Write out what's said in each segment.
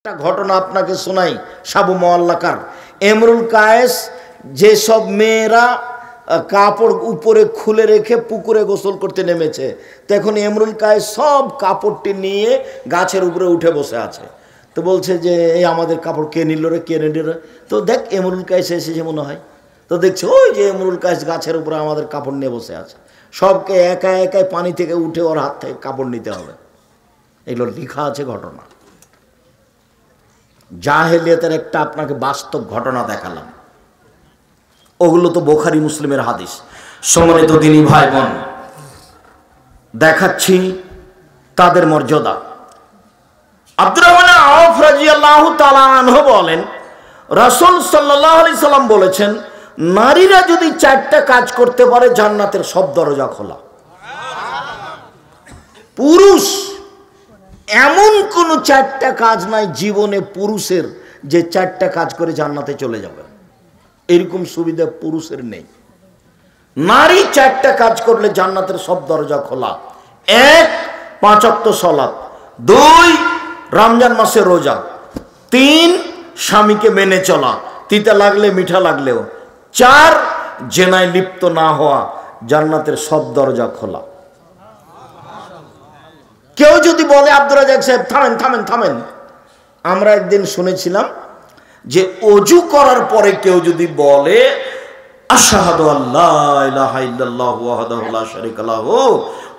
একটা ঘটনা আপনাকে শোনাই সাবু মোয়াল্লাকার। এমরুল কায়েস যে সব মেয়েরা কাপড় উপরে খুলে রেখে পুকুরে গোসল করতে নেমেছে, তো এখন এমরুল কায়েস সব কাপড়টি নিয়ে গাছের উপরে উঠে বসে আছে। তো বলছে যে এই আমাদের কাপড় কে নিল রে, কে নিল রে? তো দেখ এমরুল কায়েস এসেছে মনে হয়। তো দেখছে ওই যে এমরুল কায়েস গাছের উপরে আমাদের কাপড় নিয়ে বসে আছে। সবকে একা একাই পানি থেকে উঠে ওর হাত থেকে কাপড় নিতে হবে। এগুলো লেখা আছে ঘটনা। জাহেলিয়াতের একটা আপনাকে বাস্তব ঘটনা দেখালাম, ওগুলো তো বুখারী মুসলিমের হাদিস। সম্মানিত দিনী ভাই বোন, দেখাচ্ছি তাদের মর্যাদা। আব্দুর রহমান আওফ রাদিয়াল্লাহু তাআলা আনহু বলেন, রাসূল সাল্লাল্লাহু আলাইহি সাল্লাম বলেছেন, নারীরা যদি 4টা কাজ করতে পারে জান্নাতের সব দরজা খোলা। পুরুষ এমন কোন 4টা কাজ নাই জীবনে পুরুষের যে 4টা কাজ করে জান্নাতে চলে যাবে, এরকম সুবিধা পুরুষের নেই। নারী 4টা কাজ করলে জান্নাতের সব দরজা খোলা। 1, 5 ওয়াক্ত সালাত, 2, রমজান মাসে রোজা, 3, স্বামীকে মেনে চলা, তিতা লাগলে মিঠা লাগলেও, 4, জেনায় লিপ্ত না হওয়া, জান্নাতের সব দরজা খোলা। কেউ যদি বলে, আব্দুর রাজ্জাক সাহেব থামেন থামেন থামেন, আমরা একদিন শুনেছিলাম যে ওযু করার পরে কেউ যদি বলে আশহাদু আল্লা ইলাহা ইল্লাল্লাহু ওয়াহদাহু লা শারীকা লাহু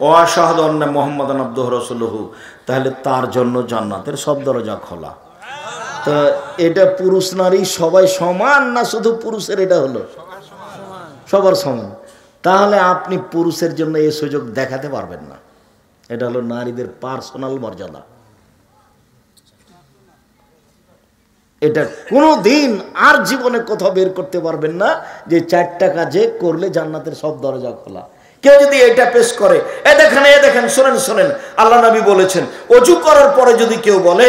ওয়া আশহাদু আন্না মুহাম্মাদান আবদুহু ওয়া রাসূলুহু, তাহলে তার জন্য জান্নাতের সব দরজা খোলা। তো এটা পুরুষ নারী সবাই সমান না শুধু পুরুষের এটা হলো? সবার সমান। তাহলে আপনি পুরুষের জন্য এই সুযোগ দেখাতে পারবেন না। এটা হলো নারীদের পার্সোনাল মর্যাদা। এটা কোনোদিন আর জীবনে কোথাও বের করতে পারবেন না যে 4টা কাজে করলে জান্নাতের সব দরজা খোলা। কেউ যদি এটা পেশ করে, এ দেখেন শোনেন শোনেন, আল্লাহ নবী বলেছেন ওযু করার পরে যদি কেউ বলে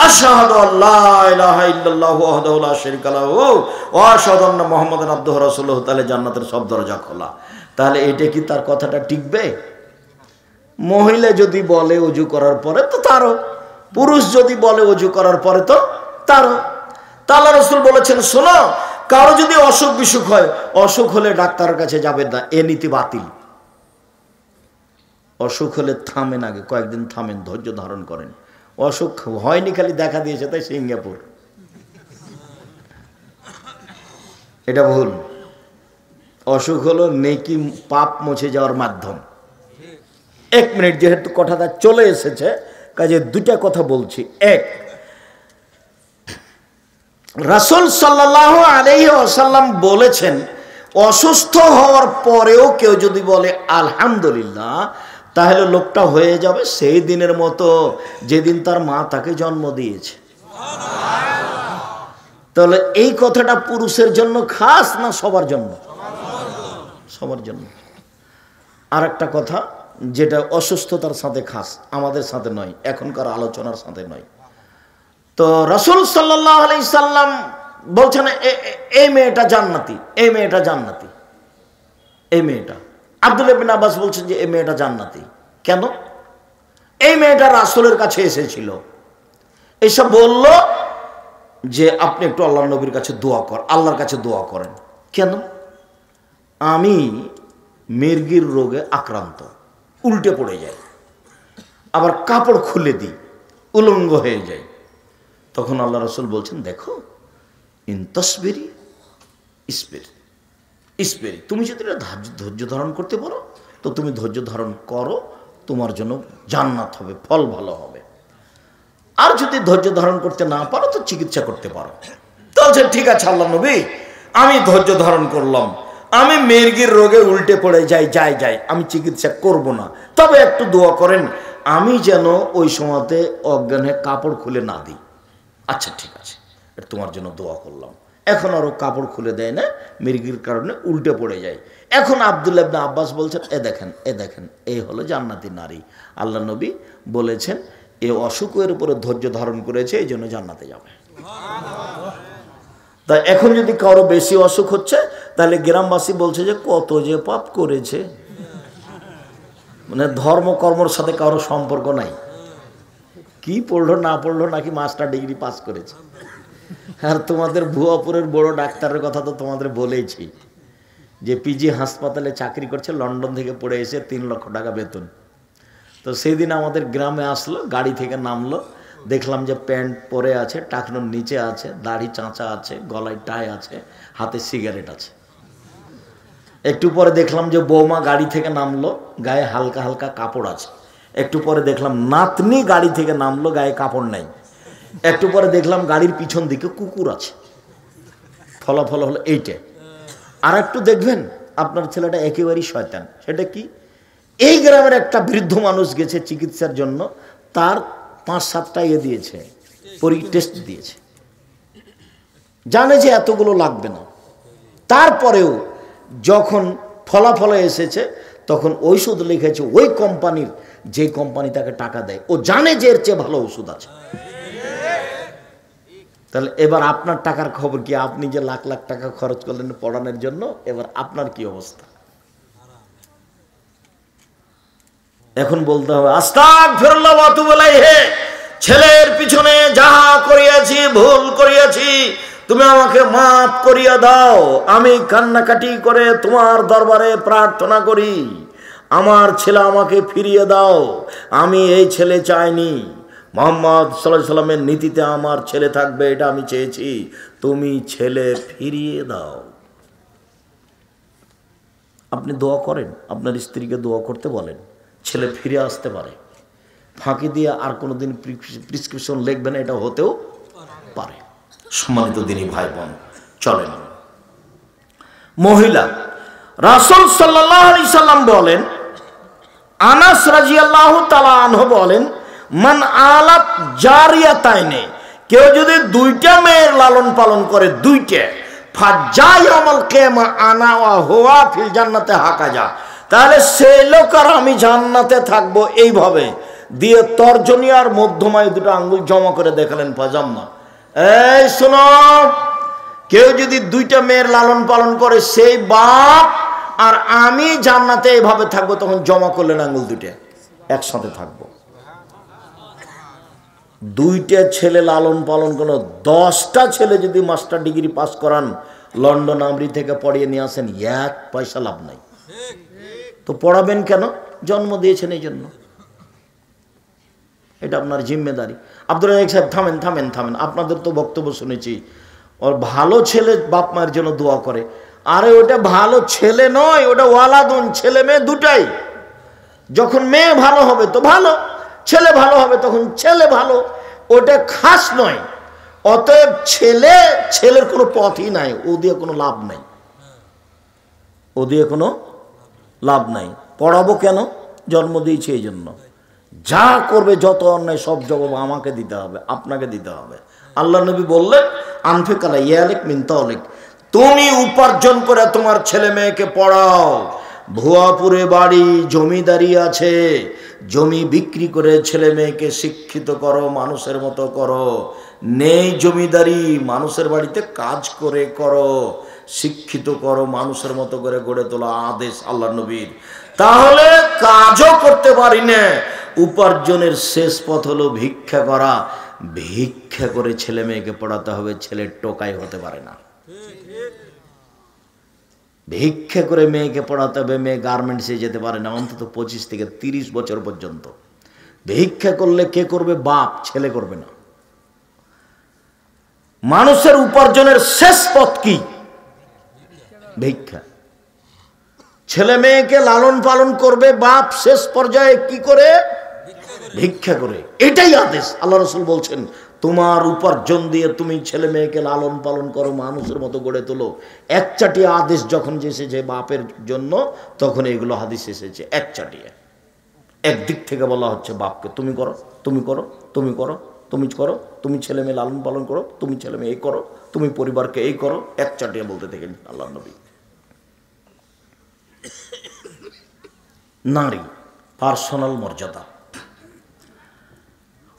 আশহাদু আল্লা ইলাহা ইল্লাল্লাহু ওয়াহদাহু লা শারীকা লাহু ওয়া আশহাদু আন্না মুহাম্মাদান আবদুহু ওয়া রাসূলুহু, তাহলে জান্নাতের সব দরজা খোলা। তাহলে এটা কি তার কথাটা টিকবে? মহিলা যদি বলে ওযু করার পরে তো তারও, পুরুষ যদি বলে ওযু করার পরে তো তারও। আল্লাহ রাসূল বলেছেন, শোনো, কারো যদি অসুখ বিসুখ হয়, অসুখ হলে ডাক্তারের কাছে যাবেন না, এ নীতি বাতিল। অসুখ হলে থামেন, আগে কয়েকদিন থামেন, ধৈর্য ধারণ করেন। অসুখ হয়নি, খালি দেখা দিয়েছে তাই সিঙ্গাপুর, এটা ভুল। অসুখ হলো নেকি পাপ মুছে যাওয়ার মাধ্যম। 1 মিনিট, যেহেতু কথাটা চলে এসেছে কাজে 2টা কথা বলছি। 1, রাসূল সাল্লাল্লাহু আলাইহি ওয়াসাল্লাম বলেছেন, অসুস্থ হওয়ার পরেও কেউ যদি বলে আলহামদুলিল্লাহ, তাহলে লোকটা হয়ে যাবে সেই দিনের মতো যেদিন তার মা তাকে জন্ম দিয়েছে। তাহলে এই কথাটা পুরুষের জন্য খাস না সবার জন্য? সবার জন্য। আর একটা কথা যেটা অসুস্থতার সাথে খাস, আমাদের সাথে নয়, এখনকার আলোচনার সাথে নয়। তো রাসূল সাল্লাল্লাহু আলাইহি সাল্লাম বলছেন এই মেয়েটা জান্নাতি, এই মেয়েটা জান্নাতি, এই মেয়েটা। আব্দুল্লাহ ইবনে আব্বাস বলছেন যে এই মেয়েটা জান্নাতি। কেন? এই মেয়েটা রাসূলের কাছে এসেছিল, এসব বলল যে আপনি একটু আল্লাহর নবীর কাছে দোয়া কর, আল্লাহর কাছে দোয়া করেন। কেন? আমি মির্গির রোগে আক্রান্ত, উল্টে পড়ে যায়, আবার কাপড় খুলে দিই, উলঙ্গ হয়ে যায়। তখন আল্লাহ রাসূল বলছেন, দেখো, ইনতাসবিরি ইসবিরি, তুমি যদি ধৈর্য ধারণ করতে পারো তো তুমি ধৈর্য ধারণ করো, তোমার জন্য জান্নাত হবে, ফল ভালো হবে। আর যদি ধৈর্য ধারণ করতে না পারো তো চিকিৎসা করতে পারো। তাহলে ঠিক আছে আল্লাহ নবী, আমি ধৈর্য ধারণ করলাম, আমি মির্গির রোগে উল্টে পড়ে যাই, আমি চিকিৎসা করব না, তবে একটু দোয়া করেন আমি যেন ওই সময়তে অজ্ঞানে কাপড় খুলে না দিই। আচ্ছা ঠিক আছে, তোমার জন্য দোয়া করলাম। এখন আরও কাপড় খুলে দেয় না, মির্গির কারণে উল্টে পড়ে যায়। এখন আব্দুল্লাহ ইবনে আব্বাস বলছেন, এ দেখেন, এই হলো জান্নাতি নারী। আল্লাহ নবী বলেছেন এ অসুখের উপরে ধৈর্য ধারণ করেছে, এই জন্য জান্নাতে যাবে। তা এখন যদি কারো বেশি অসুখ হচ্ছে, তাহলে গ্রামবাসী বলছে যে কত যে পাপ করেছে, মানে ধর্ম কর্মর সাথে কারো সম্পর্ক নাই। কি পড়লো না পড়লো, নাকি মাস্টার ডিগ্রি পাস করেছে। আর তোমাদের ভুয়াপুরের বড় ডাক্তারের কথা তো তোমাদের বলেইছি, যে পিজি হাসপাতালে চাকরি করছে, লন্ডন থেকে পড়ে এসে 3 লক্ষ টাকা বেতন। তো সেই দিন আমাদের গ্রামে আসলো, গাড়ি থেকে নামলো, দেখলাম যে প্যান্ট পরে আছে, টাকনোর নিচে আছে, দাড়ি চাঁচা আছে, গলায় টাই আছে, হাতে সিগারেট আছে। একটু পরে দেখলাম যে বৌমা গাড়ি থেকে নামলো, গায়ে হালকা হালকা কাপড় আছে। একটু পরে দেখলাম নাতনি গাড়ি থেকে নামলো, গায়ে কাপড় নাই। একটু পরে দেখলাম গাড়ির পিছন দিকে কুকুর আছে। ফলাফল হলো এইটা। আর একটু দেখবেন আপনার ছেলেটা একেবারেই শয়তান। সেটা কি? এই গ্রামের একটা বৃদ্ধ মানুষ গেছে চিকিৎসার জন্য, তার 5-7টা দিয়েছে, টেস্ট দিয়েছে, জানে যে এতগুলো লাগবে না। তারপরেও যখন ফলাফলে এসেছে, তখন ঔষধ লিখেছে ওই কোম্পানির, যে কোম্পানি তাকে টাকা দেয়, ও জানে যে এর চেয়ে ভালো ওষুধ আছে। তাহলে এবার আপনার টাকার খবর কি? আপনি যে লাখ লাখ টাকা খরচ করলেন পড়ানোর জন্য, এবার আপনার কি অবস্থা? এখন বলতে হবে আস্তাগফিরুল্লাহ ওয়া আতুবু ইলাইহি, ছেলের পিছনে যাহা করিয়াছি, ভুল করিয়াছি, তুমি আমাকে মাফ করিয়া দাও। আমি কান্নাকাটি করে তোমার দরবারে প্রার্থনা করি, আমার ছেলে আমাকে ফিরিয়ে দাও। আমি এই ছেলে চাইনি, মুহাম্মদ সাল্লাল্লাহু আলাইহি সাল্লামের নীতিতে আমার ছেলে থাকবে, এটা আমি চেয়েছি। তুমি ছেলে ফিরিয়ে দাও। আপনি দোয়া করেন, আপনার স্ত্রীকে দোয়া করতে বলেন, ছেলে ফিরে আসতে পারে। ফাঁকি দিয়ে আর কোনোদিন প্রেসক্রিপশন লিখবে না, এটা হতেও পারে। সম্মানিত দিনী ভাই বোন, চলেন। মহিলা রাসূল সাল্লাল্লাহু আলাইহি সাল্লাম বলেন, আনাস রাদিয়াল্লাহু তাআলা আনহু বলেন, মান আলাত জারিয়াতাইনে, কেউ যদি 2টা মেয়ের লালন পালন করে, 2টা, ফাজায়ামাল কিয়ামা আনা ওয়া হুয়া ফিল জান্নাতে হাকাজা, তাহলে সেই লোক আর আমি জান্নাতে থাকবো। এইভাবে দিয়ে তর্জনী আর মধ্যমায় 2টা আঙ্গুল জমা করে দেখালেন, ফাজাম্মা। এই শোনো, কেউ যদি 2টা মেয়ের লালন পালন করে, সেই বাপ আর আমি জান্নাতে এইভাবে থাকবো। তখন জমা করলেন আঙ্গুল 2টা, একসাথে থাকবো। 2টা ছেলে লালন পালন করলো, 10টা ছেলে যদি মাস্টার ডিগ্রি পাস করান, লন্ডন আমরি থেকে পড়িয়ে নিয়ে আসেন, 1 পয়সা লাভ নাই। তো পড়াবেন কেন? জন্ম দিয়েছেন এই জন্য, এটা আপনার জিম্মেদারি। আব্দুল রাজ্জাক সাহেব, থামেন থামেন থামেন, আপনাদের তো বক্তব্য শুনেছি, ওর ভালো ছেলে বাপ মায়ের জন্য দোয়া করে। আরে ওটা ভালো ছেলে নয়, ওটা ওয়ালাদুন, ছেলে মেয়ে দুটাই। যখন মেয়ে ভালো হবে তো ভালো, ছেলে ভালো হবে তখন ছেলে ভালো, ওটা খাস নয়। অতএব ছেলের কোনো পথই নাই, ও দিয়ে কোনো লাভ নাই, ও দিয়ে কোনো লাভ নাই। পড়াবো কেন? জন্ম দিয়েছে এই জন্য। যা করবে, যত অন্যায়, সব জবাব আমাকে দিতে হবে, আপনাকে দিতে হবে। আল্লাহ নবী বললেন, আনফিক আলা ইয়ালিক মিন তাওলিক, তুমি উপার্জন করে তোমার ছেলে মেয়েকে পড়াও। ভুয়াপুরে বাড়ি, জমিদারি আছে, জমি বিক্রি করে ছেলে মেয়েকে শিক্ষিত করো, মানুষের মতো করো। নেই জমিদারি, মানুষের বাড়িতে কাজ করে করো, শিক্ষিত করো, মানুষের মতো করে গড়ে তোলা আদেশ আল্লাহ নবীর। তাহলে কাজও করতে পারি না, উপার্জনের শেষ পথ হলো ভিক্ষা করা। ভিক্ষা করে ছেলে মেয়েকে পড়াতে হবে, ছেলের টোকাই হতে পারে না। ভিক্ষা করে মেয়েকে পড়াতে হবে, মেয়ে গার্মেন্টসে যেতে পারে না অন্তত 25 থেকে 30 বছর পর্যন্ত। ভিক্ষা করলে কে করবে? বাপ, ছেলে করবে না। মানুষের উপার্জনের শেষ পথ কি? ভিক্ষা। ছেলে মেয়েকে লালন পালন করবে বাপ, শেষ পর্যায়ে কি করে? ভিক্ষা করে। এটাই আদেশ। আল্লাহ রাসূল বলছেন, তোমার উপার্জন দিয়ে তুমি ছেলে মেয়েকে লালন পালন করো, মানুষের মতো গড়ে তোলো। একচাটিয়া আদেশ যখন এসেছে বাপের জন্য, তখন এগুলো হাদিস এসেছে একচাটিয়া। একদিক থেকে বলা হচ্ছে বাপকে, তুমি করো, তুমি করো, তুমি করো, তুমি করো, তুমি ছেলে মেয়ে লালন পালন করো, তুমি ছেলে মেয়ে এই করো, তুমি পরিবারকে এই করো, একচাটিয়া বলতে থাকেন আল্লাহ নবী। নারী পার্সোনাল মর্যাদা।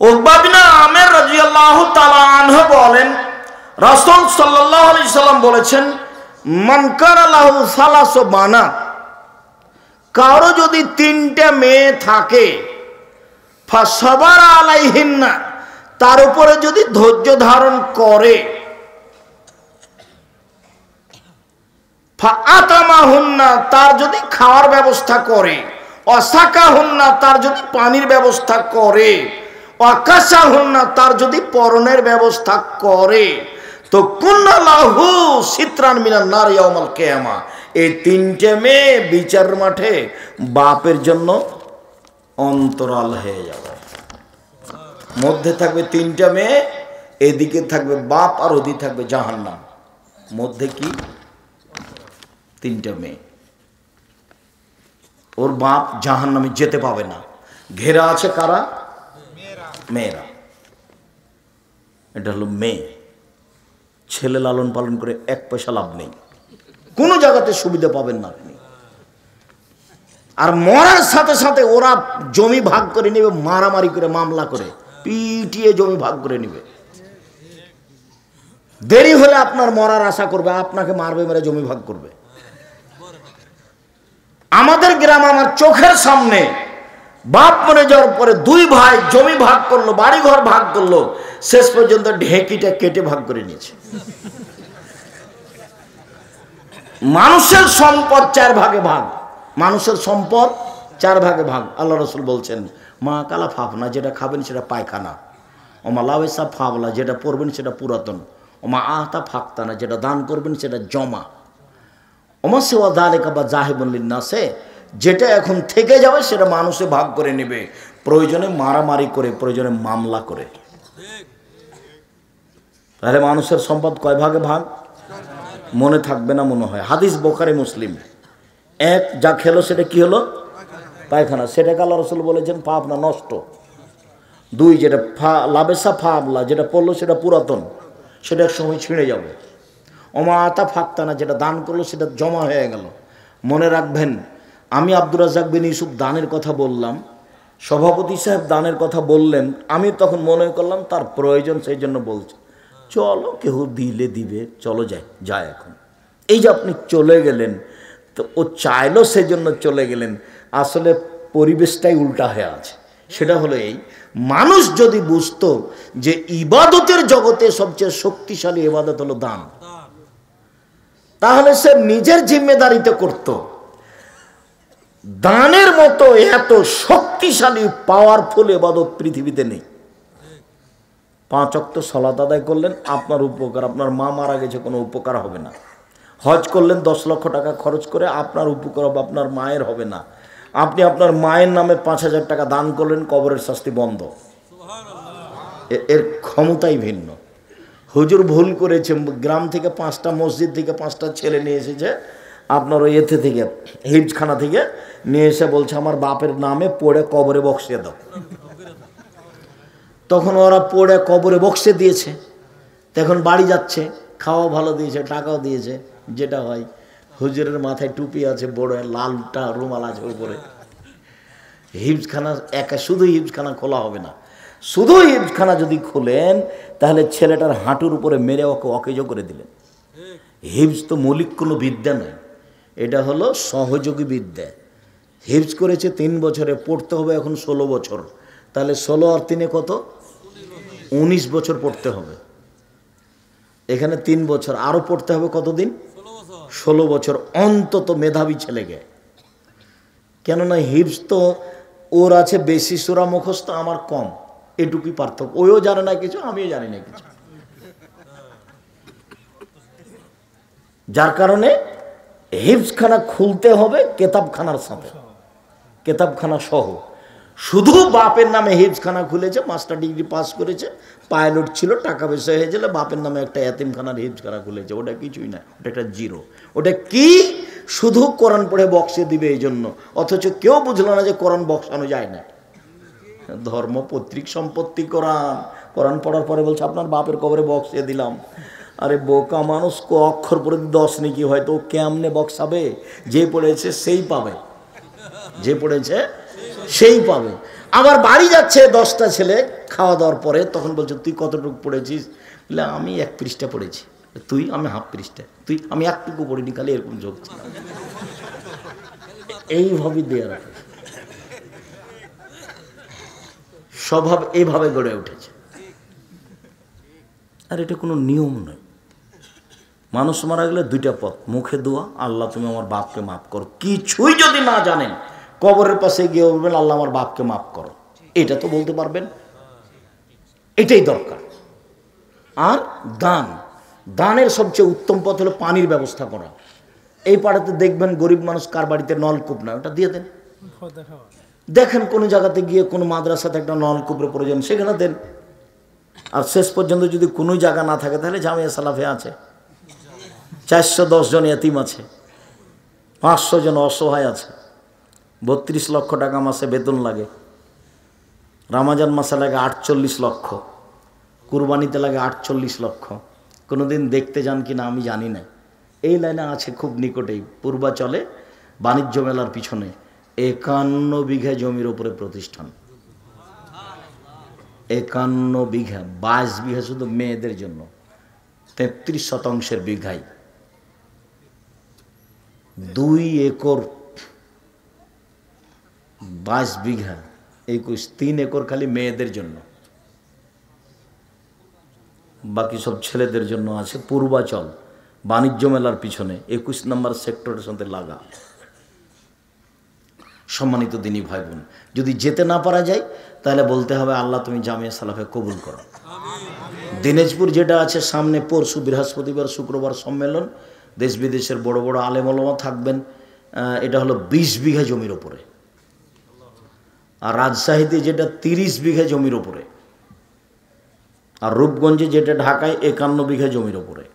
উকবা বিন আমির রাদিয়াল্লাহু তাআলা আনহু বলেন, রাসূল সাল্লাল্লাহু আলাইহি সাল্লাম বলেছেন, মান কানা লাহু সালাসু বানাত, কারো যদি 3টে মেয়ে থাকে, ফাসাবারা আলাইহিন্না, তার উপরে যদি ধৈর্য ধারণ করে, ফাআতামাহুন্না, তার যদি খাওয়ার ব্যবস্থা করে, ওয়াসাকাহুন্না, তার যদি পানির ব্যবস্থা করে, ওয়াকাসাহুন্না, তার যদি পরনের ব্যবস্থা করে, তো কুন্না লাহু সিতরান মিনান নার ইয়াউমাল কিয়ামা, এই তিনটে মেয়ে বিচার মাঠে বাপের জন্য অন্তরাল হয়ে যাবে। মধ্যে থাকবে তিনটা মেয়ে, এদিকে থাকবে বাপ আর ওদিকে থাকবে জাহান্নাম। মধ্যে কি? তিনটা মেয়ে। ওর বাপ জাহান্নামে যেতে পাবে না। ঘেরা আছে কারা? মেয়েরা। এটা হলো মেয়ে। ছেলে লালন পালন করে এক পয়সা লাভ নেই, কোনো জায়গাতে সুবিধা পাবেন না আপনি। আর মরার সাথে সাথে ওরা জমি ভাগ করে নেবে, মারামারি করে, মামলা করে, পিটিয়ে জমি ভাগ করে নেবে। দেরি হলে আপনার মরার আশা করবে, আপনাকে মারবে, মেরে জমি ভাগ করবে। আমাদের গ্রাম, আমার চোখের সামনে বাপ মরে যাওয়ার পরে দুই ভাই জমি ভাগ করলো, বাড়ি ঘর ভাগ করলো, শেষ পর্যন্ত ঢেকিটা কেটে ভাগ করে নিয়েছে। মানুষের সম্পদ 4 ভাগে ভাগ, মানুষের সম্পদ 4 ভাগে ভাগ। আল্লাহ রসুল বলছেন, মা কালা ফাফনা, যেটা খাবেন সেটা পায়খানা, ওমা লাওয়েসা ফাবলা, যেটা পড়বেন সেটা পুরাতন, ওমা আহতা ফাক্তানা, যেটা দান করবেন সেটা জমা, ওমা সেওয়া দালেকা বা জাহেবুল্লিন নাসে, যেটা এখন থেকে যাবে সেটা মানুষে ভাগ করে নেবে, প্রয়োজনে মারামারি করে, প্রয়োজনে মামলা করে। তাহলে মানুষের সম্পদ কয় ভাগে ভাগ? মনে থাকবে না মনে হয়, হাদিস বুখারী মুসলিম। 1, যা খেলো সেটা কি হলো? পায়খানা, সেটাকে আল্লাহ রসুল বলেছেন পাবনা, নষ্ট। 2, যেটা লাবেসা ফাবলা, যেটা পড়লো সেটা পুরাতন, সেটা এক সময় ছিঁড়ে যাবে। ওমা আতা ফাক্তানা, যেটা দান করলো সেটা জমা হয়ে গেল। মনে রাখবেন, আমি আব্দুর রাজ্জাক বিন ইউসুফ দানের কথা বললাম, সভাপতি সাহেব দানের কথা বললেন, আমি তখন মনে করলাম তার প্রয়োজন, সেই জন্য বলছি চলো, কেউ দিলে দিবে, চলো যায় এখন। এই যে আপনি চলে গেলেন, তো ও চাইলো সেজন্য চলে গেলেন, আসলে পরিবেশটাই উল্টা হয়ে আছে। সেটা হলো এই, মানুষ যদি বুঝতো যে ইবাদতের জগতে সবচেয়ে শক্তিশালী ইবাদত হলো দান, তাহলে সে নিজের জিম্মেদারিতে করত। দানের মতো এত শক্তিশালী পাওয়ারফুল ইবাদত পৃথিবীতে নেই। 5 ওয়াক্ত সালাত আদায় করলেন, আপনার উপকার, আপনার মা মারা গেছে, কোনো উপকার হবে না। হজ করলেন 10 লক্ষ টাকা খরচ করে, আপনার উপকার হবে, আপনার মায়ের হবে না। আপনি আপনার মায়ের নামে 5,000 টাকা দান করলেন, কবরের শাস্তি বন্ধ। এর ক্ষমতাই ভিন্ন। হুজুর ভুল করেছে, গ্রাম থেকে 5টা মসজিদ থেকে 5টা ছেলে নিয়ে এসেছে, আপনার ওই এতে থেকে হিফজখানা থেকে নিয়ে এসে বলছে আমার বাপের নামে পড়ে কবরে বক্সিয়ে দাও। তখন ওরা পড়ে কবরে বক্সে দিয়েছে, তখন বাড়ি যাচ্ছে, খাওয়া ভালো দিয়েছে, টাকাও দিয়েছে, যেটা হয়। হুজুরের মাথায় টুপি আছে, বড় লালটা রুমাল আছে উপরে। হিফজখানা একা, শুধু হিফজখানা খোলা হবে না, শুধু হিফজখানা যদি খোলেন তাহলে ছেলেটার হাঁটুর উপরে মেরে ওকে অকেজো করে দিলেন। হিফজ তো মৌলিক কোনো বিদ্যা নয়, এটা হলো সহযোগী বিদ্যা। হিফজ করেছে 3 বছরে, পড়তে হবে এখন 16 বছর, তাহলে 16 আর 3 কত? 19 বছর পড়তে হবে। এখানে 3 বছর, আরো পড়তে হবে কতদিন? 16 বছর অন্তত মেধাবী ছেলেকে। কেননা হিফজ তো ওর আছে বেশি সূরা মুখস্থ, আমার কম, এটুকুই পার্থক্য। ওইও জানে না কিছু, আমিও জানি না কিছু, যার কারণে হিফজখানা খুলতে হবে কেতাবখানার সাথে, কেতাবখানা সহ। শুধু বাপের নামে হিফজখানা খুলেছে, মাস্টার ডিগ্রি পাস করেছে, পাইলট ছিল, টাকা পয়সা হয়েছিল, বাপের নামে একটা এতিমখানার হিফজখানা খুলেছে, ওটা কিছুই না, ওটা একটা জিরো। ওটা কি? শুধু কোরআন পড়ে বক্সে দিবে এই জন্য, অথচ কেউ বুঝলো না যে কোরআন বক্সানো যায় না। ধর্ম পৈতৃক সম্পত্তি কোরআন, কোরআন পড়ার পরে বলছে আপনার বাপের কবরে বক্সে দিলাম। আরে বোকা মানুষ, অক্ষর পড়ে 10 নাকি হয়তো, কেমনে বক্সাবে? যে পড়েছে সেই পাবে, যে পড়েছে সেই পাবে। আবার বাড়ি যাচ্ছে 10টা ছেলে খাওয়া দাওয়ার পরে, তখন বলছে তুই কতটুকু পড়েছিস? বলে আমি 1 পৃষ্ঠা পড়েছি। তুই? আমি হাফ পৃষ্ঠা। তুই? আমি একটুকু পড়িনি, খালি এরকম যোগ ছিল। এইভাবে দেওয়া রাখে। স্বভাব এইভাবে গড়ে উঠেছে। আর এটা কোনো নিয়ম নয়। মানুষ মারা গেলে দুইটা পথ, মুখে দোয়া, আল্লাহ তুমি আমার বাপকে মাফ করো। কিছুই যদি না জানেন, কবরের পাশে গিয়ে বলবেন আল্লাহ আমার বাপকে মাফ করো। এটা তো বলতে পারবেন, এটাই দরকার। আর দান, দানের সবচেয়ে উত্তম পথ হলো পানির ব্যবস্থা করা। এই পাড়াতে দেখবেন গরিব মানুষ কার বাড়িতে নলকূপ না, ওটা দিয়ে দেন। দেখেন কোনো জায়গাতে গিয়ে কোনো মাদ্রাসাতে একটা নলকূপের প্রয়োজন, সেখানে দেন। আর শেষ পর্যন্ত যদি কোনো জায়গা না থাকে তাহলে জামিয়া সালাফে আছে, 410 জন এতিম আছে, 500 জন অসহায় আছে, 32 লক্ষ টাকা মাসে বেতন লাগে, রামাজান মাসে লাগে 48 লক্ষ, কুরবানিতে লাগে 48 লক্ষ। কোনোদিন দেখতে যান কি না আমি জানি না। এই লাইনে আছে খুব নিকটেই, পূর্বাচলে বাণিজ্য মেলার পিছনে 51 বিঘা জমির উপরে প্রতিষ্ঠান। 51 বিঘা, 22 বিঘা শুধু মেয়েদের জন্য, 33 শতাংশের বিঘায় 2 একর, 22 বিঘা 21, 3 একর খালি মেয়েদের জন্য, বাকি সব ছেলেদের জন্য আছে। পূর্বাচল বাণিজ্য মেলার পিছনে 21 নম্বর সেক্টরের সাথে লাগা। সম্মানিত দিনী ভাই বোন, যদি যেতে না পারা যায় তাহলে বলতে হবে আল্লাহ তুমি জামিয়া সালাফে কবুল করো। দিনাজপুর যেটা আছে সামনে, পরশু বৃহস্পতিবার শুক্রবার সম্মেলন, দেশ বিদেশের বড় বড় আলেম ওলামা থাকবেন। এটা হলো 20 বিঘা জমির ওপরে। আর রাজশাহীতে যেটা 30 বিঘা জমির ওপরে, আর রূপগঞ্জে যেটা ঢাকায় 51 বিঘা জমির ওপরে।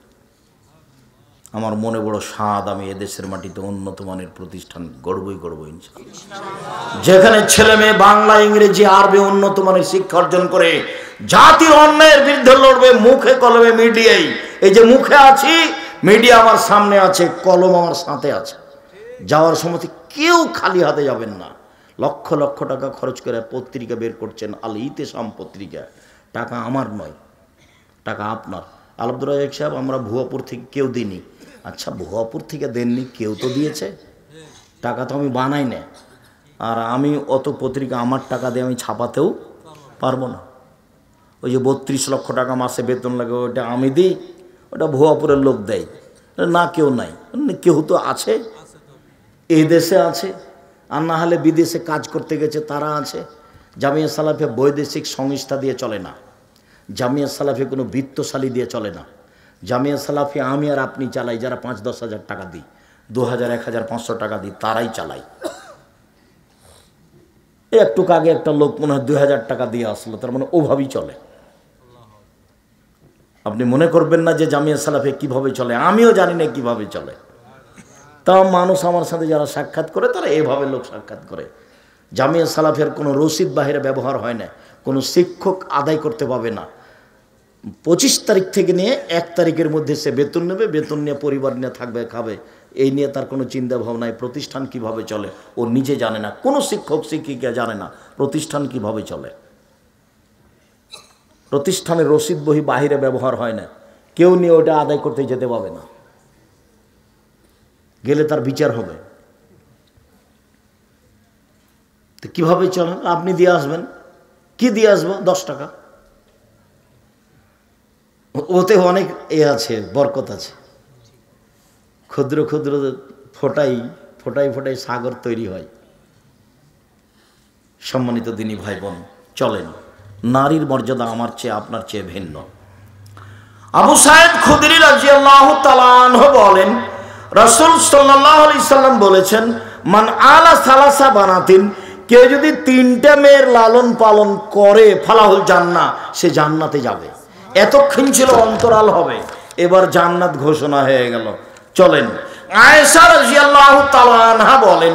আমার মনে বড় স্বাদ, আমি এদেশের মাটিতে উন্নত মানের প্রতিষ্ঠান গড়বই গড়ব ইনশাআল্লাহ, যেখানে ছেলে মেয়ে বাংলা ইংরেজি আরবি উন্নত মানের শিক্ষা অর্জন করে জাতির অন্যায়ের বিরুদ্ধে লড়বে মুখে কলমে মিডিয়ায়। এই যে মুখে আছি, মিডিয়া আমার সামনে আছে, কলম আমার সাথে আছে। যাওয়ার সময় কেউ খালি হাতে যাবেন না। লক্ষ লক্ষ টাকা খরচ করে পত্রিকা বের করছেন, আল ইতেসাম পত্রিকা। টাকা আমার নয়, টাকা আপনার। আব্দুর রাজ্জাক সাহেব, আমরা ভুয়াপুর থেকে কেউ দিইনি। আচ্ছা, ভুয়াপুর থেকে দেননি, কেউ তো দিয়েছে। টাকা তো আমি বানাই না, আর আমি অত পত্রিকা আমার টাকা দিয়ে আমি ছাপাতেও পারবো না। ওই যে 32 লক্ষ টাকা মাসে বেতন লাগে, ওটা আমি দিই, ওটা ভুয়াপুরের লোক দেয় না, কেউ নাই। কেউ তো আছে, এই দেশে আছে, আর না হলে বিদেশে কাজ করতে গেছে তারা আছে। জামিয়া সালাফে বৈদেশিক সংস্থা দিয়ে চলে না, জামিয়া সালাফে কোনো বৃত্তশালী দিয়ে চলে না। জামিয়া সালাফি আমি আর আপনি চালাই, যারা 5-10 হাজার টাকা দিই, 2000, 1500 টাকা দিই, তারাই চালাই। একটু আগে একটা লোক মনে হয় 2000 টাকা দিয়ে আসলো, তার মানে ওভাবেই চলে। আপনি মনে করবেন না যে জামিয়া সালাফে কিভাবে চলে, আমিও জানি না কিভাবে চলে। তাও মানুষ আমার সাথে যারা সাক্ষাৎ করে তারা এভাবে লোক সাক্ষাৎ করে। জামিয়া সালাফের কোনো রসিদ বাহিরে ব্যবহার হয় না, কোনো শিক্ষক আদায় করতে পাবে না। 25 তারিখ থেকে নিয়ে 1 তারিখের মধ্যে সে বেতন নেবে, বেতন নিয়ে পরিবার নিয়ে থাকবে, খাবে। এই নিয়ে তার কোনো চিন্তা ভাবনায় প্রতিষ্ঠান কিভাবে চলে ও নিজে জানে না, কোনো শিক্ষক শিক্ষিকা জানে না প্রতিষ্ঠান কিভাবে চলে। প্রতিষ্ঠানের রসিদ বহি বাহিরে ব্যবহার হয় না, কেউ নিয়ে ওটা আদায় করতে যেতে পাবে না, গেলে তার বিচার হবে। তো কীভাবে চলেন? আপনি দিয়ে আসবেন, কি দিয়ে আসবো? 10 টাকা। ওতে অনেক আছে, বরকত আছে। ক্ষুদ্র ক্ষুদ্র ফোটাই ফোটাই ফোটাই সাগর তৈরি হয়। সম্মানিত দিনী ভাই বোন, চলেন, নারীর মর্যাদা আমার চেয়ে আপনার চেয়ে ভিন্ন। আবু সাঈদ খুদরি রাদিয়াল্লাহু তাআলা আনহু বলেন, রাসূল সাল্লাল্লাহু আলাইহি সাল্লাম বলেছেন, মান আলা সালাসা বানাতিন, কেউ যদি 3টে মেয়ের লালন পালন করে, ফালাহুল জান্নাহ, সে জান্নাতে যাবে। এতক্ষণ ছিল অন্তরাল হবে, এবার জান্নাত ঘোষণা হয়ে গেল। চলেন, আয়েশা রাদিয়াল্লাহু তাআলা আনহা বলেন,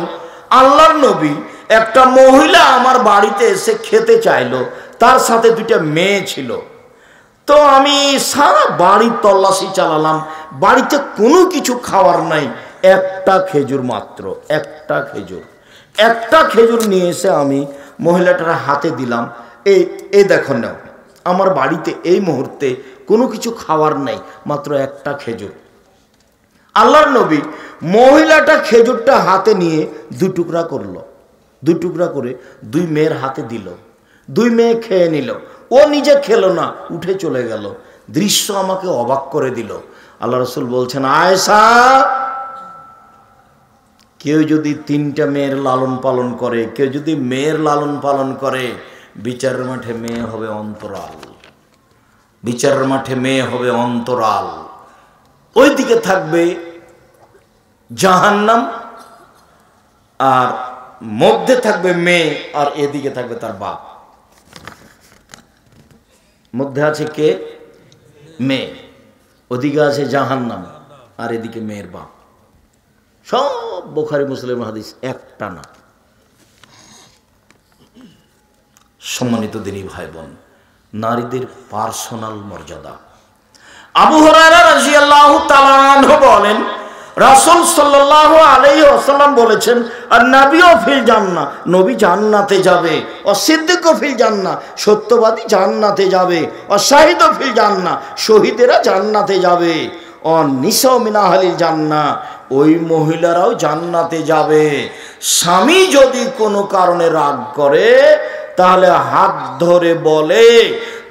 আল্লাহর নবী, একটা মহিলা আমার বাড়িতে এসে খেতে চাইলো, তার সাথে 2টা মেয়ে ছিল। তো আমি সারা বাড়ি তল্লাশি চালালাম, বাড়িতে কোনো কিছু খাওয়ার নাই, একটা খেজুর মাত্র, একটা খেজুর নিয়ে এসে আমি মহিলাটার হাতে দিলাম। এই দেখো নাও, আমার বাড়িতে এই মুহূর্তে কোনো কিছু খাওয়ার নাই, মাত্র একটা খেজুর। আল্লাহর নবী মহিলাটা খেজুরটা হাতে নিয়ে 2 টুকরা করলো, 2 টুকরা করে 2 মেয়ের হাতে দিল। দুই মেয়ে খেয়ে নিল, ও নিজে খেলো না, উঠে চলে গেল। দৃশ্য আমাকে অবাক করে দিল। আল্লাহ রাসূল বলছেন, আয়েশা, কেউ যদি 3টা মেয়ের লালন পালন করে, কেউ যদি মেয়ের লালন পালন করে, বিচারের মাঠে মেয়ে হবে অন্তরাল। বিচারের মাঠে মেয়ে হবে অন্তরাল। ওইদিকে থাকবে জাহান্নাম, আর মধ্যে থাকবে মেয়ে, আর এদিকে থাকবে তার বাপ। মধ্যে আছে কে? মেয়ে। ওদিকে আছে জাহান্নাম, আর এদিকে মেয়ের বাপ। সব বুখারী মুসলিম হাদিস, একটা না। সম্মানিত দিনী ভাই বোন, নারীদের পার্সোনাল মর্যাদা। আবু হুরায়রা রাদিয়াল্লাহু তাআলা আনহু বলেন, রাসূল সাল্লাল্লাহু আলাইহি ওয়াসাল্লাম বলেছেন, আর-নাবিয়্যু ফিল জান্নাহ, নবী জান্নাতে যাবে। অস-সিদ্দীকু ফিল জান্নাহ, সত্যবাদী জান্নাতে যাবে। অস-শাহিদু ফিল জান্নাহ, শহীদেরা জান্নাতে যাবে। অন-নিসাউ মিন আহলিল জান্নাহ, ওই মহিলারাও জান্নাতে যাবে। স্বামী যদি কোনো কারণে রাগ করে, তাহলে হাত ধরে বলে,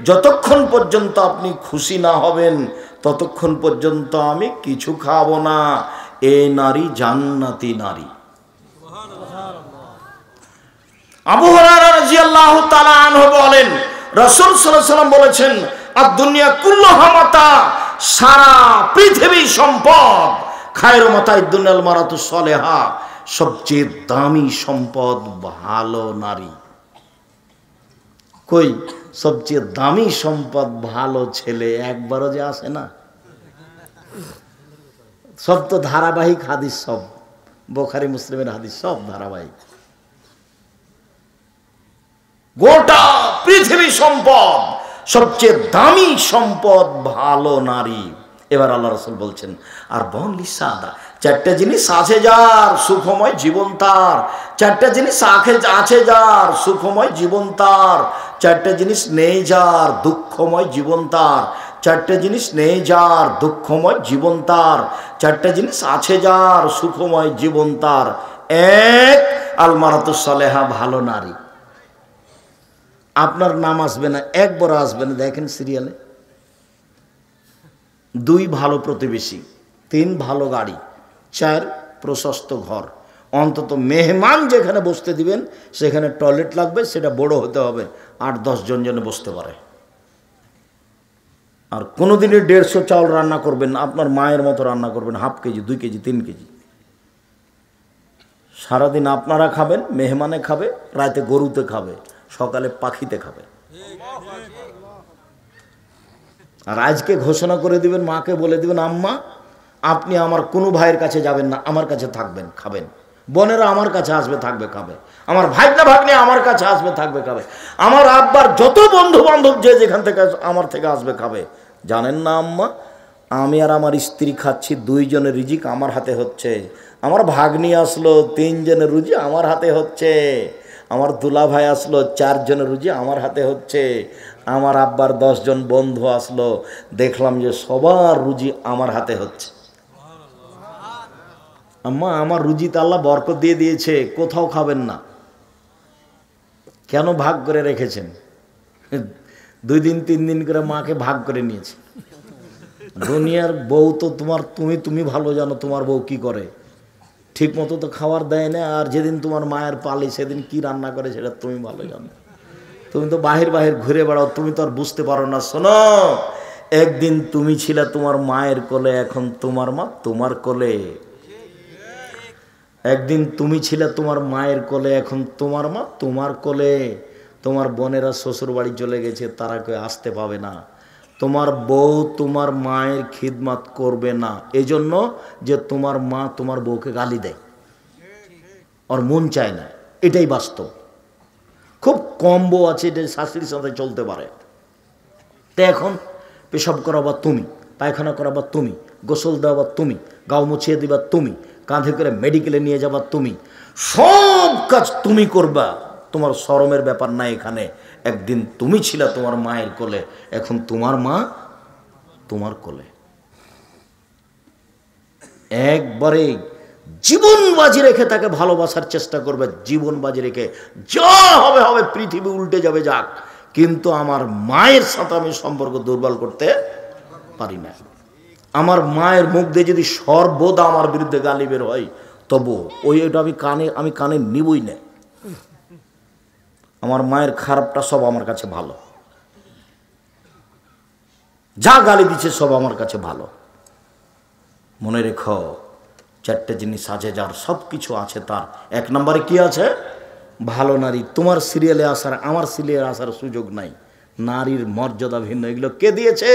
যতক্ষণ পর্যন্ত আপনি খুশি না হবেন ততক্ষণ পর্যন্ত আমি কিছু খাবো না। এই নারী জান্নাতি নারী। আবু হুরায়রা রাদিয়াল্লাহু তাআলা আনহু বলেন, রাসূল সাল্লাল্লাহু আলাইহি ওয়াসাল্লাম বলেছেন, আদ-দুনিয়া কুল্লুহা মাতা, সারা পৃথিবী সম্পদ। খায়রু মাতা'id দুনিয়াল মারাতুস সালেহা, সবচেয়ে দামি সম্পদ ভালো নারী। কই সবচেয়ে দামি সম্পদ ভালো ছেলে একবারও যে আসে না। সব তো ধারাবাহিক হাদিস, সব বুখারী মুসলিমের হাদিস, সব ধারাবাহিক। গোটা পৃথিবী সম্পদ, সবচেয়ে দামি সম্পদ ভালো নারী। এবার আল্লাহ রাসূল বলছেন, আর বনলি সাদা, 4টা জিনিস আছে যার সুখময় জীবন তার। 4টা জিনিস আছে যার সুখময় জীবন তার। 4টা জিনিস নেই যার দুঃখময় জীবন তার। 4টা জিনিস নেই যার দুঃখময় জীবন তার। 4টা জিনিস আছে যার সুখময় জীবন তার। 1, আল-মারাতুস সালেহা, ভালো নারী। আপনার নাম আসবে না, একবার আসবে না, দেখেন সিরিয়ালে। 2, ভালো প্রতিবেশী। 3, ভালো গাড়ি। 4, প্রশস্ত ঘর। অন্তত মেহমান যেখানে বসতে দিবেন সেখানে টয়লেট লাগবে, সেটা বড় হতে হবে, 8-10 জন যেন বসতে পারে। আর কোনোদিনই 150 চাউল রান্না করবেন না, আপনার মায়ের মতো রান্না করবেন, হাফ কেজি, 2 কেজি, 3 কেজি। সারাদিন আপনারা খাবেন, মেহমানে খাবে, রাতে গরুতে খাবে, সকালে পাখিতে খাবে। আর আজকে ঘোষণা করে দিবেন, মাকে বলে দিবেন, আম্মা আপনি আমার কোনো ভাইয়ের কাছে যাবেন না, আমার কাছে থাকবেন, খাবেন। বোনেরা আমার কাছে আসবে, থাকবে, খাবে। আমার ভাইনা ভাগ্নে আমার কাছে আসবে, থাকবে, খাবে। আমার আব্বার যত বন্ধু বান্ধব যে যেখান থেকে আমার থেকে আসবে, খাবে। জানেন না আম্মা, আমি আর আমার স্ত্রী খাচ্ছি, 2 জনের রিজিক আমার হাতে হচ্ছে। আমার ভাগ্নি আসলো, 3 জনের রুজি আমার হাতে হচ্ছে। আমার দুলা ভাই আসলো, 4 জনের রুজি আমার হাতে হচ্ছে। আমার আব্বার 10 জন বন্ধু আসলো, দেখলাম যে সবার রুজি আমার হাতে হচ্ছে। আম্মা আমার রুজিতে আল্লাহ বরকত দিয়ে দিয়েছে, কোথাও খাবেন না। কেন ভাগ করে রেখেছেন? 2 দিন 3 দিন করে মাকে ভাগ করে নিয়েছে। দুনিয়ার বউ তো তুমি ভালো জানো তোমার বউ কি করে। ঠিক মতো তো খাবার দেয় না, আর যেদিন তোমার মায়ের পালি সেদিন কি রান্না করে সেটা তুমি ভালো জানো। তুমি তো বাহির ঘুরে বেড়াও, তুমি তো আর বুঝতে পারো না। শোনো, একদিন তুমি ছিলে তোমার মায়ের কোলে, এখন তোমার মা তোমার কোলে। একদিন তুমি ছিলে তোমার মায়ের কোলে, এখন তোমার মা তোমার কোলে। তোমার বোনেরা শ্বশুর বাড়ি চলে গেছে, তারা কেউ আসতে পাবে না। তোমার বউ তোমার মায়ের খিদমত করবে না, এজন্য যে তোমার মা তোমার বউকে গালি দেয়, ওর মন চায় না। এটাই বাস্তব। খুব কম বউ আছে এটা শাশুড়ির সাথে চলতে পারে। তো এখন পেশাব করাবা তুমি, পায়খানা করাবা তুমি, গোসল দেওয়া তুমি, গাও মুছিয়ে দিবা তুমি, কাঁধে করে মেডিকেলে নিয়ে যাবা তুমি, সব কাজ তুমি করবা। তোমার শরমের ব্যাপার নাই এখানে। একদিন তুমি ছিলা তোমার মায়ের কোলে, এখন তোমার মা তোমার কোলে। একবারে জীবন বাজি রেখে তাকে ভালোবাসার চেষ্টা করবে, জীবন বাজি রেখে। যা হবে হবে, পৃথিবী উল্টে যাবে যাক, কিন্তু আমার মায়ের সাথে আমি সম্পর্ক দুর্বল করতে পারি না। আমার মায়ের মুখ দিয়ে যদি সর্বদা আমার বিরুদ্ধে গালি বের হয়, তবু ওইটা আমি কানে নিবই না। আমার মায়ের খারাপটা সব আমার কাছে ভালো, যা গালি দিচ্ছে সব আমার কাছে ভালো। মনে রেখো, চারটে জিনিস আছে যার, সব কিছু আছে তার। এক নম্বরে কি আছে? ভালো নারী। তোমার সিরিয়ালে আসার, আমার সিরিয়ালে আসার সুযোগ নাই। নারীর মর্যাদা ভিন্ন। এগুলো কে দিয়েছে?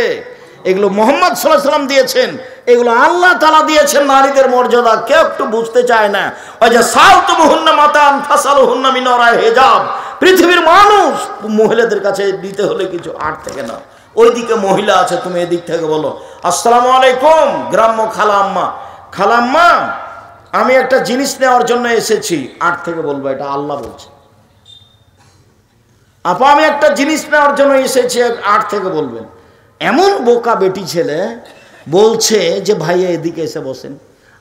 এগুলো মুহাম্মদ সাল্লাল্লাহু আলাইহি ওয়াসাল্লাম দিয়েছেন, এগুলো আল্লাহ তাআলা দিয়েছেন। নারীদের মর্যাদা কেউ একটু বুঝতে চায় না। ওই যে সালতুমুহুন্না মাতান ফাসালুহুন্না মিন ওয়ারাই হিজাব, পৃথিবীর মানুষ মহিলাদের কাছে দিতে হলে কিছু আট থেকে না। ওইদিকে মহিলা আছে, তুমি এদিক থেকে বলো আসসালামু আলাইকুম। গ্রাম্য খালাম্মা, খালাম্মা আমি একটা জিনিস নেওয়ার জন্য এসেছি, আট থেকে বলবো এটা আল্লাহ বলছে। আপা আমি একটা জিনিস নেওয়ার জন্য এসেছি, আট থেকে বলবেন। এমন বোকা বেটি ছেলে বলছে যে ভাইয়া এদিকে এসে বসেন।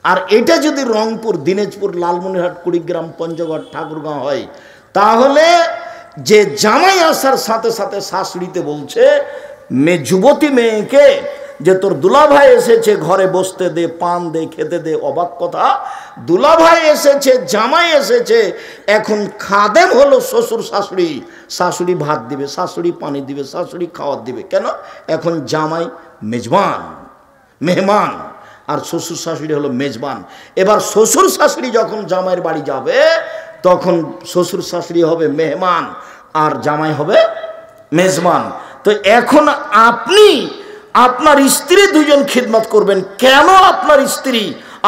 আর এটা যদি রংপুর, দিনাজপুর, লালমনিরহাট, কুড়িগ্রাম, পঞ্চগড়, ঠাকুরগাঁও হয়, তাহলে যে জামাই আসার সাথে সাথে শাশুড়িতে বলছে যুবতী মেয়েকে যে তোর দুলাভাই এসেছে, ঘরে বসতে দে, পান দে, খেতে দে। অবাক কথা, দুলাভাই এসেছে, জামাই এসেছে, এখন খাদেম হলো শ্বশুর শাশুড়ি। শাশুড়ি ভাত দিবে, শাশুড়ি পানি দিবে, শাশুড়ি খাওয়ার দিবে। কেন? এখন জামাই মেজবান, মেহমান, আর শ্বশুর শাশুড়ি হলো মেজবান। এবার শ্বশুর শাশুড়ি যখন জামাইয়ের বাড়ি যাবে, তখন শ্বশুর শাশুড়ি হবে মেহমান আর জামাই হবে মেজবান। তো এখন আপনি আপনার স্ত্রী দুজন খিদমত করবেন। কেন আপনার স্ত্রী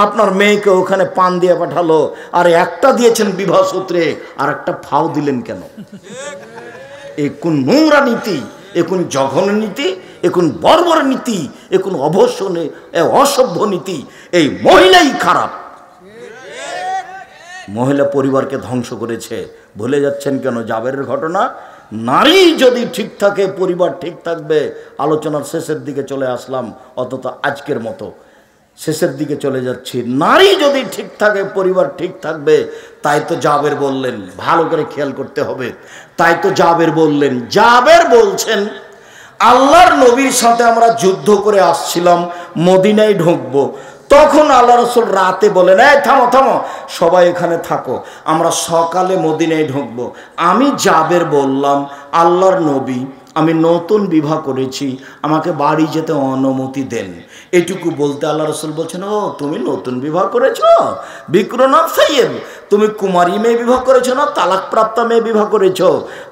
আপনার মেয়েকে ওখানে পান দিয়ে পাঠালো, আর একটা দিয়েছেন বিবাহ সূত্রে, আর একটা ফাও দিলেন কেন? এ কোন নোংরা নীতি, এ কোন জঘন্য নীতি, এ কোন বর্বর নীতি, এ কোন অসভ্য নীতি। এই মহিলাই খারাপ। মহিলা পরিবারকে ধ্বংস করেছে। ভুলে যাচ্ছেন কেন জাবেরের ঘটনা? নারী যদি ঠিক থাকে, পরিবার ঠিক থাকবে। আলোচনার শেষের দিকে চলে আসলাম, অন্তত আজকের মতো শেষের দিকে চলে যাচ্ছি। নারী যদি ঠিক থাকে, পরিবার ঠিক থাকবে। তাই তো জাবের বললেন, ভালো করে খেয়াল করতে হবে। তাই তো জাবের বললেন, জাবের বলছেন আল্লাহর নবীর সাথে আমরা যুদ্ধ করে আসছিলাম, মদিনায় ঢুকবো। তখন আল্লাহ রাসূল রাতে বলেন, এই থামো থামো, সবাই এখানে থাকো, আমরা সকালে মদিনায় ঢুকবো। আমি জাবের বললাম, আল্লাহর নবী আমি নতুন বিবাহ করেছি, আমাকে বাড়ি যেতে অনুমতি দেন। এটুকু বলতে আল্লাহ রাসূল বলছেন, ও তুমি নতুন বিবাহ করেছো, বিক্রনাথ সাইয়েব, তুমি কুমারী মেয়ে বিবাহ করেছো না তালাক প্রাপ্তা মেয়ে বিবাহ করেছো?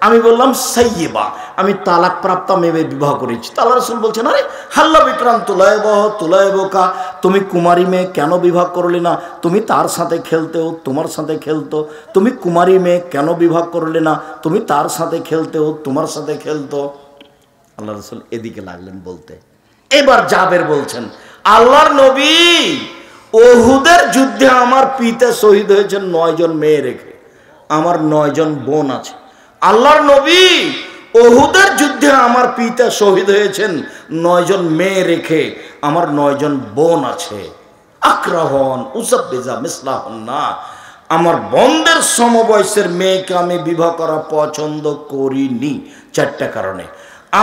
আমি বললাম সাইয়েবা, আমি তালাক প্রাপ্তা মেয়ে বিবাহ করেছি। আল্লাহ রাসূল বলছেন, আরে হাল্লা বিক্রাম তুলাইবকা, তুমি কুমারী মেয়ে কেন বিবাহ করলে না? তুমি তার সাথে খেলতেও, তোমার সাথে খেলতো। তুমি কুমারী মেয়ে কেন বিবাহ করলে না? তুমি তার সাথে খেলতেও, তোমার সাথে খেলতো। আল্লাহ রাসূল এদিকে লাগলেন বলতে। এবার জাবের বলছেন, আল্লাহর নবী উহুদের যুদ্ধে আমার পিতা শহীদ হয়েছেন 9 জন মেয়ে রেখে, আমার 9 জন বোন আছে। আল্লাহর নবী উহুদের যুদ্ধে আমার পিতা শহীদ হয়েছেন 9 জন মেয়ে রেখে, আমার 9 জন বোন আছে। আক্রাহন উসাব্বিজা মিসলাহুন্না, আমার বোনদের সমবয়সের মেয়েকে আমি বিবাহ করা পছন্দ করিনি 4টা কারণে।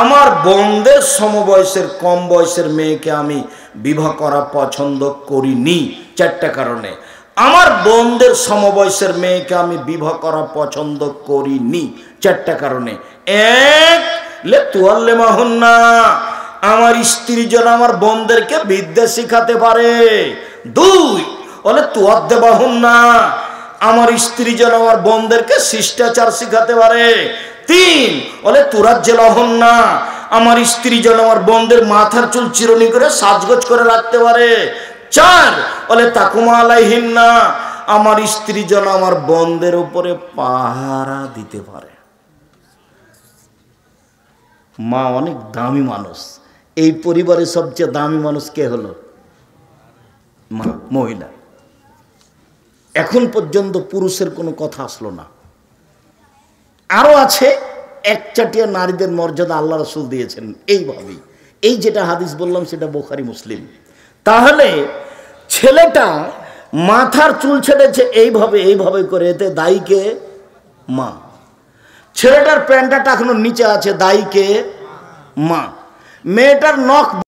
আমার বোনদের সমবয়সের কম বয়সের মেয়েকে আমি বিবাহ করা পছন্দ করিনি 4টা কারণে। আমার বোনদের সমবয়সের মেয়েকে আমি বিবাহ করা পছন্দ করিনি 4টা কারণে। এক, লেতুয়াল্লেমাহুন্না, আমার স্ত্রী যেন আমার বোনদেরকে বিদ্যা শিখাতে পারে। 2, বলে তুয়াদ্দেবাহুন্না, আমার স্ত্রী যেন আমার বোনদেরকে শিষ্টাচার শিখাতে পারে। 3, বলে তুরাজ্জেলাহুন্না, আমার স্ত্রী যেন আমার বোনদের মাথার চুল চিরুনি করে সাজগোজ করে রাখতে পারে। 4, বলে তাকুমা আলাইহিন্না, আমার স্ত্রী যেন আমার বোনদের উপরে পাহারা দিতে পারে। মা অনেক দামি মানুষ। এই পরিবারের সবচেয়ে দামি মানুষ কে হলো? মা, মহিলা। এখন পর্যন্ত পুরুষের কোনো কথা আসলো না। আরো আছে, একচাটিয়া নারীদের মর্যাদা আল্লাহ রাসূল দিয়েছেন এইভাবেই। এই যেটা হাদিস বললাম সেটা বুখারী মুসলিম। তাহলে ছেলেটা মাথার চুল ছেড়েছে এইভাবে এইভাবে করে, এতে দায়ী কে? মা। ছেলেটার প্যান্টটা এখনো নিচে আছে, দায়ী কে? মা। মেয়েটার নখ